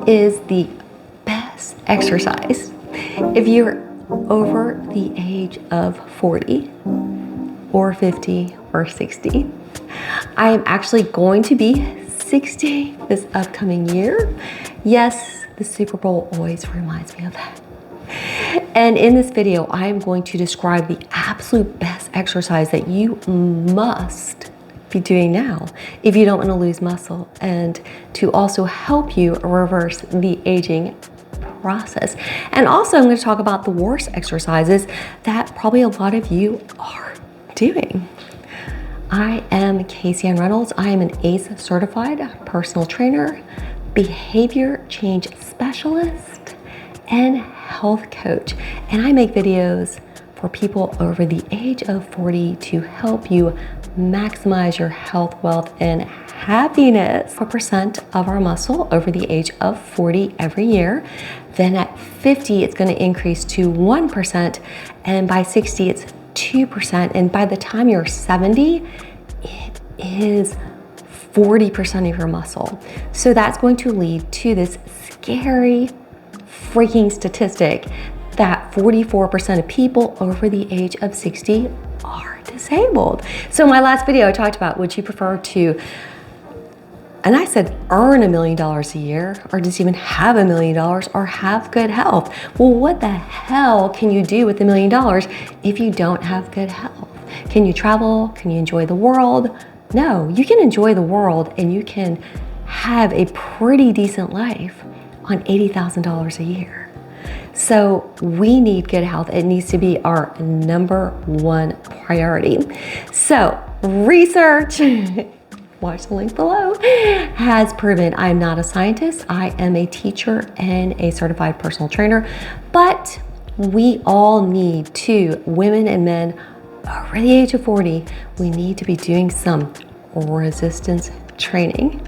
is the best exercise if you're over the age of 40 or 50 or 60. I am actually going to be 60 this upcoming year. Yes, the Super Bowl always reminds me of that. And in this video, I am going to describe the absolute best exercise that you must be doing now if you don't want to lose muscle, and to also help you reverse the aging process. And also, I'm going to talk about the worst exercises that probably a lot of you are doing. I am Casey Ann Reynolds. I am an ACE certified personal trainer, behavior change specialist, and health coach. And I make videos for people over the age of 40 to help you maximize your health, wealth, and happiness. 4% of our muscle over the age of 40 every year. Then at 50, it's going to increase to 1%. And by 60, it's 2%. And by the time you're 70, it is 40% of your muscle. So that's going to lead to this scary freaking statistic that 44% of people over the age of 60 are disabled. So in my last video, I talked about, would you prefer to, and I said earn $1 million a year, or just even have $1 million, or have good health. Well, what the hell can you do with $1 million if you don't have good health? Can you travel? Can you enjoy the world? No, you can enjoy the world and you can have a pretty decent life on $80,000 a year. So we need good health. It needs to be our #1 priority. So research, watch the link below, has proven, I am not a scientist. I am a teacher and a certified personal trainer, but we all need to, women and men over the age of 40, we need to be doing some resistance training.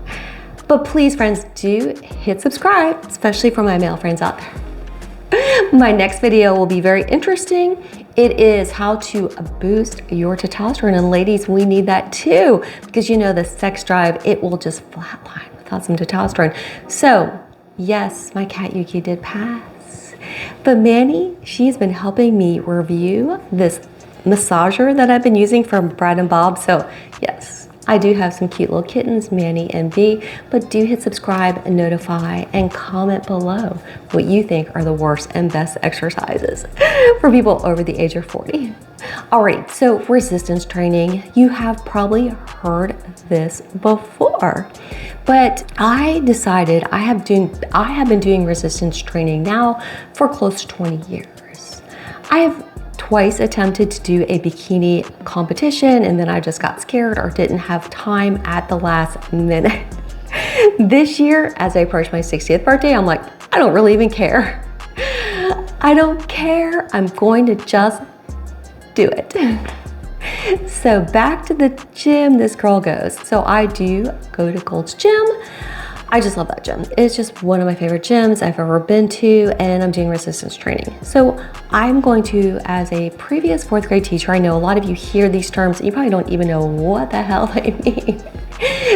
But please, friends, do hit subscribe, especially for my male friends out there. My next video will be very interesting. It is how to boost your testosterone. And ladies, we need that too, because you know the sex drive, it will just flatline without some testosterone. So yes, my cat Yuki did pass. But Manny, she's been helping me review this massager that I've been using from Brad and Bob. So yes, I do have some cute little kittens, Manny and Bea, but do hit subscribe and notify and comment below what you think are the worst and best exercises for people over the age of 40. All right, so resistance training, you have probably heard this before, but I decided I have been doing resistance training now for close to 20 years. I have twice attempted to do a bikini competition, and then I just got scared or didn't have time at the last minute. This year, as I approach my 60th birthday, I'm like, I don't really even care. I don't care. I'm going to just do it. So back to the gym this girl goes. So I do go to Gold's Gym. I just love that gym. It's just one of my favorite gyms I've ever been to, and I'm doing resistance training. So I'm going to, as a previous 4th grade teacher, I know a lot of you hear these terms and you probably don't even know what the hell they mean.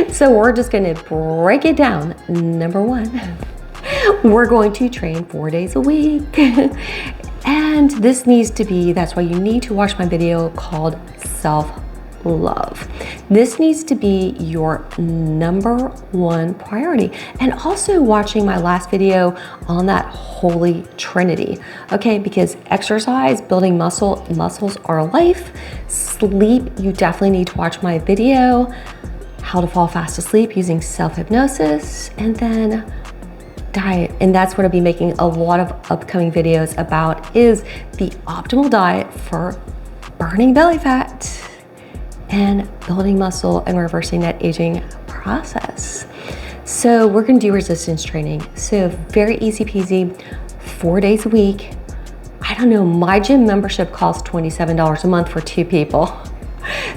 So we're just gonna break it down. Number 1, we're going to train 4 days a week. And this needs to be, that's why you need to watch my video called Self-Love. This needs to be your #1 priority. And also watching my last video on that holy trinity, okay? Because exercise, building muscles are life. Sleep, you definitely need to watch my video, how to fall fast asleep using self-hypnosis, and then diet. And that's what I'll be making a lot of upcoming videos about, is the optimal diet for burning belly fat and building muscle and reversing that aging process. So we're gonna do resistance training. So very easy peasy, 4 days a week. I don't know, my gym membership costs $27 a month for 2 people.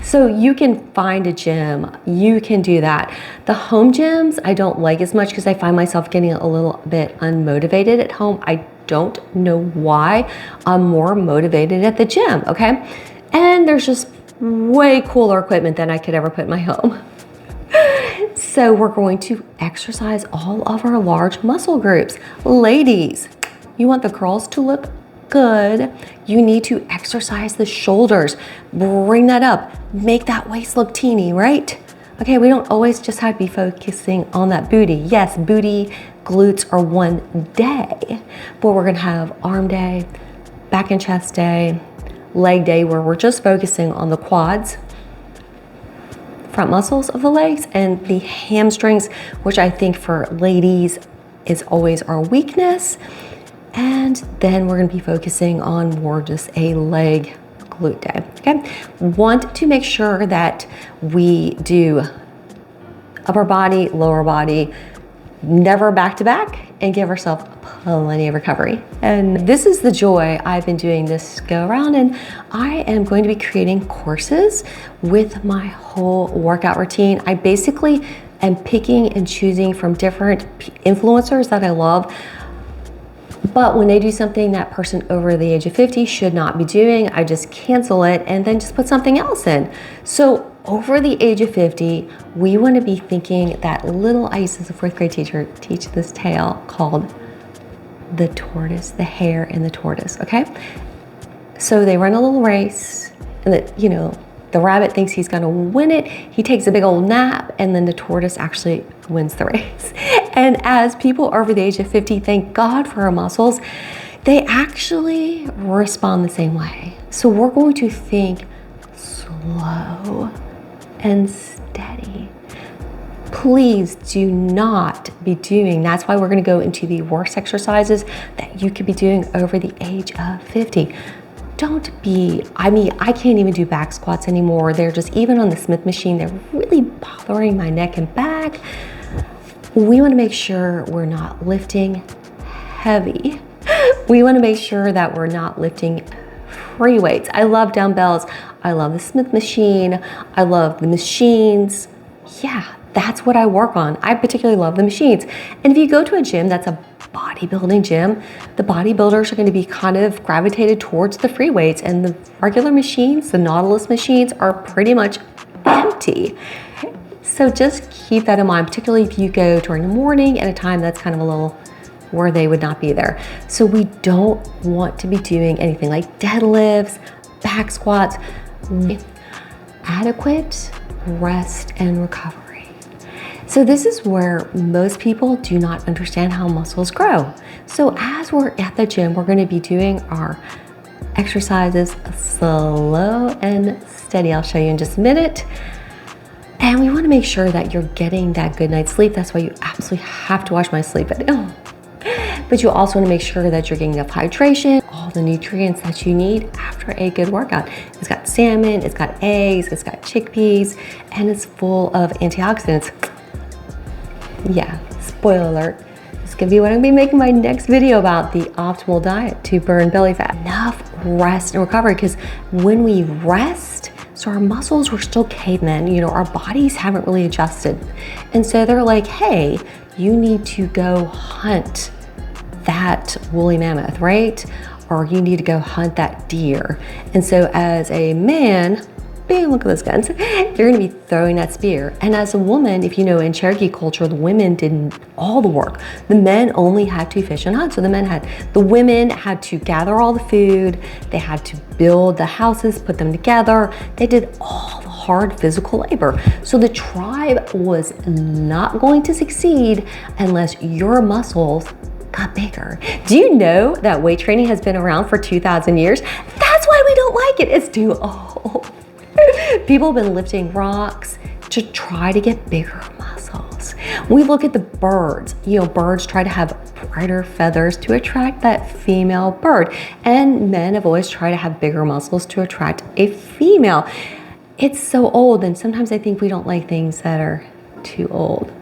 So you can find a gym, you can do that. The home gyms I don't like as much because I find myself getting a little bit unmotivated at home. I don't know why. I'm more motivated at the gym, okay? And there's just way cooler equipment than I could ever put in my home. So we're going to exercise all of our large muscle groups. Ladies, you want the curls to look good, you need to exercise the shoulders. Bring that up. Make that waist look teeny, right? Okay, we don't always just have to be focusing on that booty. Yes, booty, glutes are one day, but we're gonna have arm day, back and chest day, leg day, where we're just focusing on the quads, front muscles of the legs, and the hamstrings, which I think for ladies is always our weakness. And then we're gonna be focusing on more just a leg glute day, okay? Want to make sure that we do upper body, lower body, never back to back, and give ourselves plenty of recovery. And this is the joy I've been doing this go around, and I am going to be creating courses with my whole workout routine. I basically am picking and choosing from different influencers that I love. But when they do something that person over the age of 50 should not be doing, I just cancel it and then just put something else in. So over the age of 50, we want to be thinking that little, I used as a fourth grade teacher teach this tale called the tortoise, the hare and the tortoise, okay? So they run a little race, and the rabbit thinks he's gonna win it. He takes a big old nap, and then the tortoise actually wins the race. And as people over the age of 50, thank God for our muscles, they actually respond the same way. So we're going to think slow and steady. Please do not be doing, that's why we're gonna go into the worst exercises that you could be doing over the age of 50. Don't be, I can't even do back squats anymore. They're just, even on the Smith machine, they're really bothering my neck and back. We wanna make sure we're not lifting heavy. We wanna make sure that we're not lifting free weights. I love dumbbells. I love the Smith machine. I love the machines. Yeah, that's what I work on. I particularly love the machines. And if you go to a gym that's a bodybuilding gym, the bodybuilders are going to be kind of gravitated towards the free weights, and the regular machines, the Nautilus machines, are pretty much empty. So just keep that in mind, particularly if you go during the morning at a time that's kind of a little where they would not be there. So we don't want to be doing anything like deadlifts, back squats. Adequate rest and recovery. So this is where most people do not understand how muscles grow. So as we're at the gym, we're going to be doing our exercises slow and steady. I'll show you in just a minute. And we want to make sure that you're getting that good night's sleep. That's why you absolutely have to watch my sleep video. But you also want to make sure that you're getting enough hydration, all the nutrients that you need after a good workout. It's got salmon, it's got eggs, it's got chickpeas, and it's full of antioxidants. Yeah, spoiler alert. This could be what I'm gonna be making my next video about, the optimal diet to burn belly fat. Enough rest and recovery, because when we rest, so our muscles were still cavemen, our bodies haven't really adjusted. And so they're like, hey, you need to go hunt that woolly mammoth, right? Or you need to go hunt that deer. And so as a man, bam, look at those guns, you're gonna be throwing that spear. And as a woman, if you know, in Cherokee culture, the women did all the work. The men only had to fish and hunt. So the women had to gather all the food, they had to build the houses, put them together. They did all the hard physical labor. So the tribe was not going to succeed unless your muscles got bigger. Do you know that weight training has been around for 2,000 years? That's why we don't like it. It's too old. People have been lifting rocks to try to get bigger muscles. We look at the birds. Birds try to have brighter feathers to attract that female bird. And men have always tried to have bigger muscles to attract a female. It's so old, and sometimes I think we don't like things that are too old.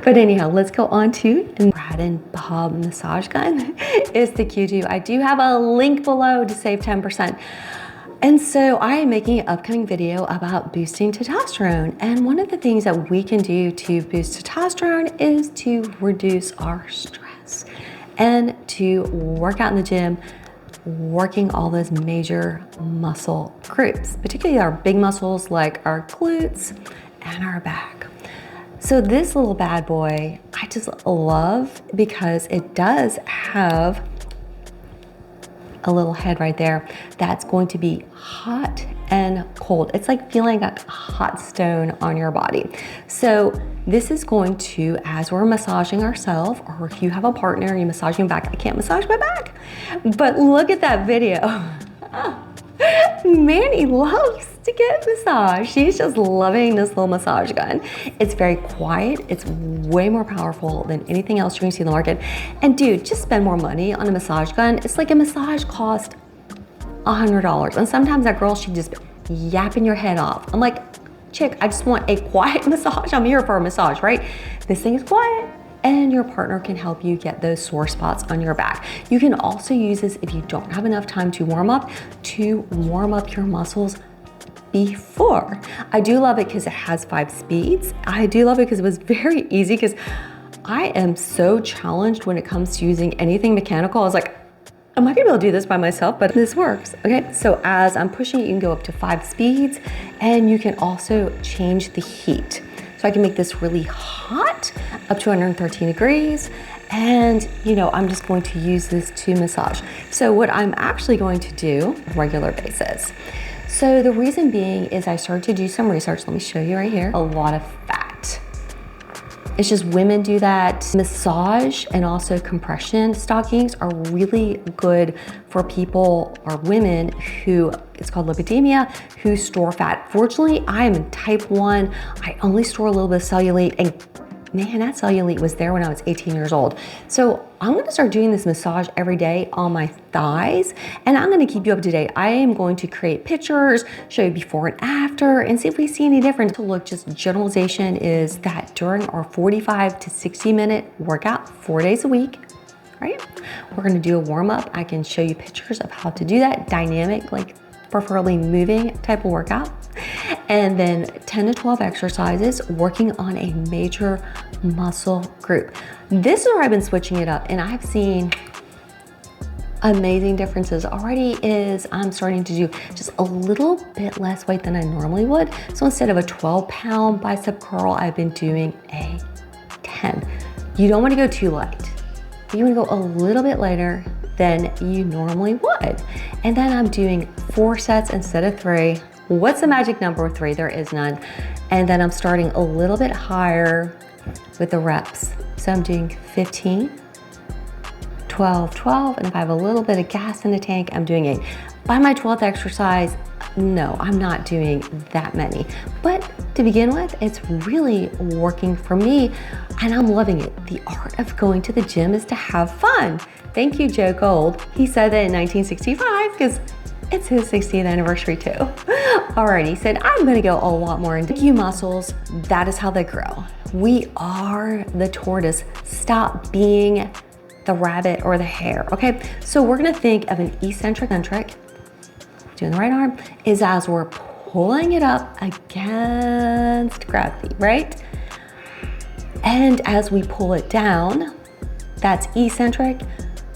But anyhow, let's go on to Brad and Bob massage gun. It's the Q2. I do have a link below to save 10%. And so I am making an upcoming video about boosting testosterone. And one of the things that we can do to boost testosterone is to reduce our stress and to work out in the gym, working all those major muscle groups, particularly our big muscles like our glutes and our back. So this little bad boy, I just love because it does have a little head right there that's going to be hot and cold. It's like feeling a hot stone on your body. So this is going to, as we're massaging ourselves, or if you have a partner and you're massaging back, I can't massage my back, but look at that video. Manny loves to get massaged. She's just loving this little massage gun. It's very quiet. It's way more powerful than anything else you're gonna see in the market. And dude, just spend more money on a massage gun. It's like a massage cost $100. And sometimes that girl, she just yapping your head off. I'm like, chick, I just want a quiet massage. I'm here for a massage, right? This thing is quiet. And your partner can help you get those sore spots on your back. You can also use this if you don't have enough time to warm up your muscles before. I do love it because it has 5 speeds. I do love it because it was very easy, because I am so challenged when it comes to using anything mechanical. I was like, am I gonna be able to do this by myself? But this works, okay? So as I'm pushing it, you can go up to 5 speeds, and you can also change the heat. So I can make this really hot, up to 113 degrees. And I'm just going to use this to massage. So what I'm actually going to do on a regular basis. So the reason being is I started to do some research. Let me show you right here. A lot of fat. It's just women do that. Massage and also compression stockings are really good for people or women who, it's called lipidemia, who store fat. Fortunately, I am type 1. I only store a little bit of cellulite, and man, that cellulite was there when I was 18 years old. So I'm gonna start doing this massage every day on my thighs, and I'm gonna keep you up to date. I am going to create pictures, show you before and after, and see if we see any difference. So look, just generalization is that during our 45 to 60 minute workout, 4 days a week, right? We're gonna do a warm up. I can show you pictures of how to do that, dynamic, like preferably moving type of workout. And then 10 to 12 exercises working on a major muscle group. This is where I've been switching it up, and I've seen amazing differences already. I'm starting to do just a little bit less weight than I normally would. So instead of a 12-pound bicep curl, I've been doing a 10. You don't want to go too light. You want to go a little bit lighter than you normally would. And then I'm doing 4 sets instead of 3. What's the magic number with 3? There is none. And then I'm starting a little bit higher with the reps. So I'm doing 15, 12, 12, and if I have a little bit of gas in the tank, I'm doing 8. By my 12th exercise, no, I'm not doing that many. But to begin with, it's really working for me, and I'm loving it. The art of going to the gym is to have fun. Thank you, Joe Gold. He said that in 1965, because it's his 60th anniversary too. Alright, he said, I'm gonna go a lot more into you muscles. That is how they grow. We are the tortoise. Stop being the rabbit or the hare, okay? So we're gonna think of an eccentric, doing the right arm, is as we're pulling it up against gravity, right? And as we pull it down, that's eccentric,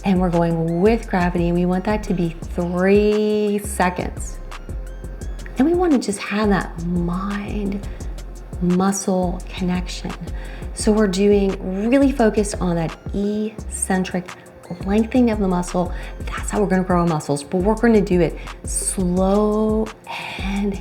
and we're going with gravity, and we want that to be 3 seconds. And we want to just have that mind muscle connection. So we're doing really focused on that eccentric lengthening of the muscle. That's how we're going to grow our muscles, but we're going to do it slow and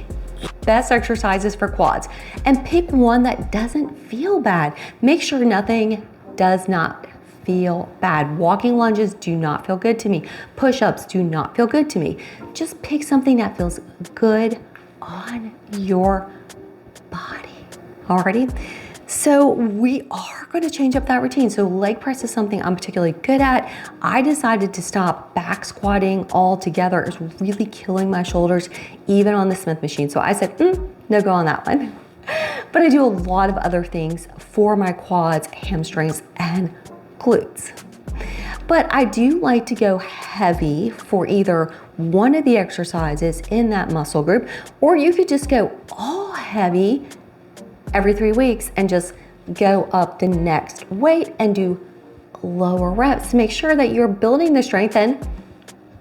best exercises for quads. And pick one that doesn't feel bad. Make sure nothing does not feel bad. Walking lunges do not feel good to me. Push-ups do not feel good to me. Just pick something that feels good on your body. Alrighty? So we are going to change up that routine. So leg press is something I'm particularly good at. I decided to stop back squatting altogether. It's really killing my shoulders, even on the Smith machine. So I said, no go on that one. But I do a lot of other things for my quads, hamstrings, and glutes. But I do like to go heavy for either one of the exercises in that muscle group, or you could just go all heavy every 3 weeks and just go up the next weight and do lower reps to make sure that you're building the strength and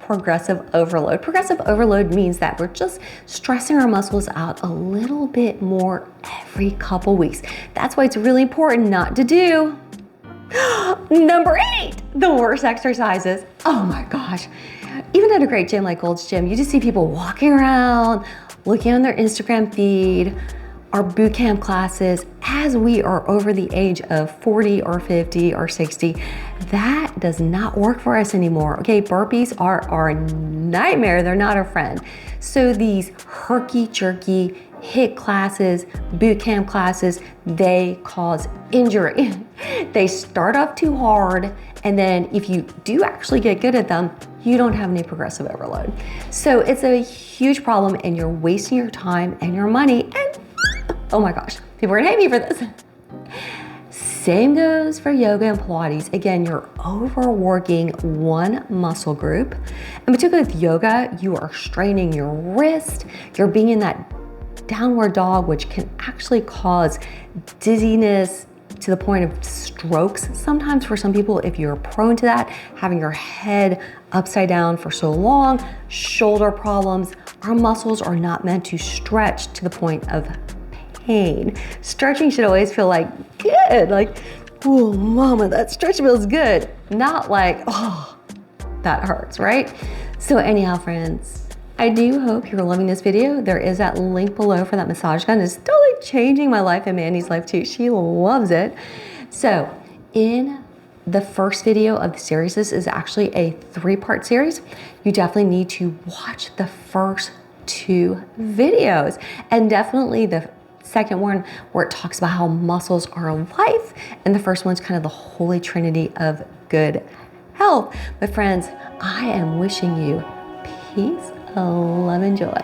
progressive overload. Progressive overload means that we're just stressing our muscles out a little bit more every couple weeks. That's why it's really important not to do number 8, the worst exercises. Oh my gosh. Even at a great gym like Gold's Gym, you just see people walking around, looking on their Instagram feed, our boot camp classes, as we are over the age of 40 or 50 or 60. That does not work for us anymore. Okay, burpees are our nightmare. They're not our friend. So these herky-jerky HIIT classes, boot camp classes, they cause injury. They start off too hard, and then if you do actually get good at them, you don't have any progressive overload. So it's a huge problem, and you're wasting your time and your money, and oh my gosh, people are gonna hate me for this. Same goes for yoga and Pilates. Again, you're overworking one muscle group. And particularly with yoga, you are straining your wrist. You're being in that downward dog, which can actually cause dizziness to the point of strokes. Sometimes for some people, if you're prone to that, having your head upside down for so long, shoulder problems, our muscles are not meant to stretch to the point of pain. Stretching should always feel like good, like, oh mama, that stretch feels good. Not like, oh, that hurts, right? So anyhow, friends, I do hope you're loving this video. There is that link below for that massage gun. It's totally changing my life and Mandy's life too. She loves it. So in the first video of the series, this is actually a 3-part series. You definitely need to watch the first 2 videos, and definitely the second one where it talks about how muscles are life, and the first one's kind of the holy trinity of good health. But friends, I am wishing you peace, love, and joy.